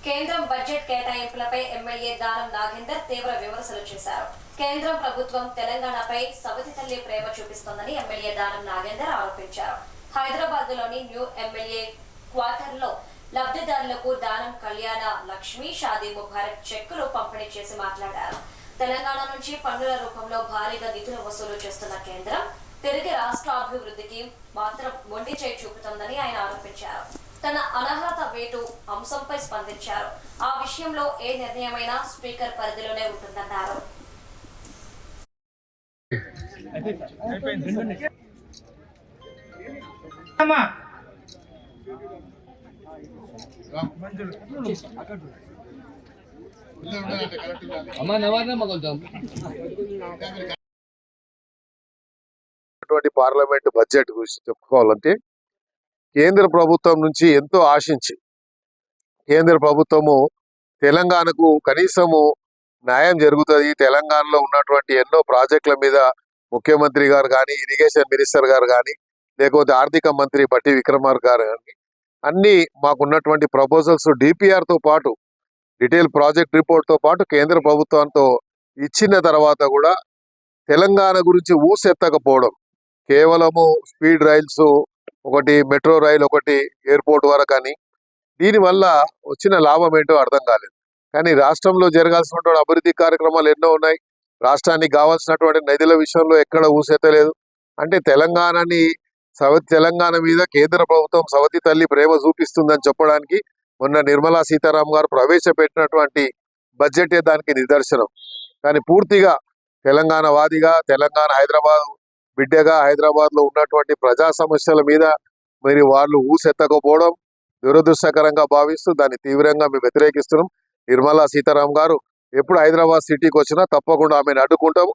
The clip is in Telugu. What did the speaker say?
కేంద్రం బడ్జెట్ కేటాయింపులపై ఎమ్మెల్యే దానం నాగేందర్ తీవ్ర విమర్శలు చేశారు. కేంద్రం ప్రభుత్వం తెలంగాణపై సవతి తల్లి ప్రేమ చూపిస్తోందని ఎమ్మెల్యే దానం నాగేందర్ ఆరోపించారు. హైదరాబాద్ లోని న్యూ ఎమ్మెల్యే క్వార్టర్ లో లబ్ధిదారులకు దానం కళ్యాణ లక్ష్మి షాదీ ముబారక్ చెక్కులు పంపిణీ చేసి మాట్లాడారు. తెలంగాణ నుంచి పన్నుల రూపంలో భారీగా నిధులు వసూలు చేస్తున్న కేంద్రం తిరిగి రాష్ట్ర అభివృద్ధికి మాత్రం మొండి చేయి చూపుతోందని ఆయన ఆరోపించారు. తన అనర్హత వేటు అంశంపై స్పందించారు. ఆ విషయంలో ఏ నిర్ణయమైనా స్పీకర్ పరిధిలోనే ఉంటుందన్నారు. పార్లమెంట్ బడ్జెట్ గురించి చెప్పుకోవాలంటే కేంద్ర ప్రభుత్వం నుంచి ఎంతో ఆశించి కేంద్ర ప్రభుత్వము తెలంగాణకు కనీసము న్యాయం జరుగుతుంది, తెలంగాణలో ఉన్నటువంటి ఎన్నో ప్రాజెక్టుల మీద ముఖ్యమంత్రి గారు కానీ, ఇరిగేషన్ మినిస్టర్ గారు కానీ, లేకపోతే ఆర్థిక మంత్రి బట్టి విక్రమార్క గారు కానీ అన్ని మాకున్నటువంటి ప్రపోజల్స్ డిపిఆర్తో పాటు డీటెయిల్ ప్రాజెక్ట్ రిపోర్ట్తో పాటు కేంద్ర ప్రభుత్వంతో ఇచ్చిన తర్వాత కూడా తెలంగాణ గురించి ఊసెత్తకపోవడం, కేవలము స్పీడ్ రైల్స్ ఒకటి, మెట్రో రైలు ఒకటి, ఎయిర్పోర్ట్ వరకు అని, దీనివల్ల వచ్చిన లాభం ఏంటో అర్థం కాలేదు. కానీ రాష్ట్రంలో జరగాల్సినటువంటి అభివృద్ధి కార్యక్రమాలు ఎన్నో ఉన్నాయి. రాష్ట్రానికి కావాల్సినటువంటి నిధుల విషయంలో ఎక్కడ ఊసెత్తలేదు. అంటే తెలంగాణ మీద కేంద్ర ప్రభుత్వం సవతి తల్లి ప్రేమ చూపిస్తుందని చెప్పడానికి మొన్న నిర్మలా సీతారామన్ గారు ప్రవేశపెట్టినటువంటి బడ్జెటే దానికి నిదర్శనం. కానీ పూర్తిగా తెలంగాణ వాదిగా, తెలంగాణ హైదరాబాద్ బిడ్డగా హైదరాబాద్ లో ఉన్నటువంటి ప్రజా సమస్యల మీద మరి వాళ్ళు ఊసెత్తకపోవడం దురదృష్టకరంగా భావిస్తూ దాన్ని తీవ్రంగా మేము వ్యతిరేకిస్తున్నాం. నిర్మలా సీతారామన్ గారు ఎప్పుడు హైదరాబాద్ సిటీకి వచ్చినా తప్పకుండా ఆమెను అడ్డుకుంటాము.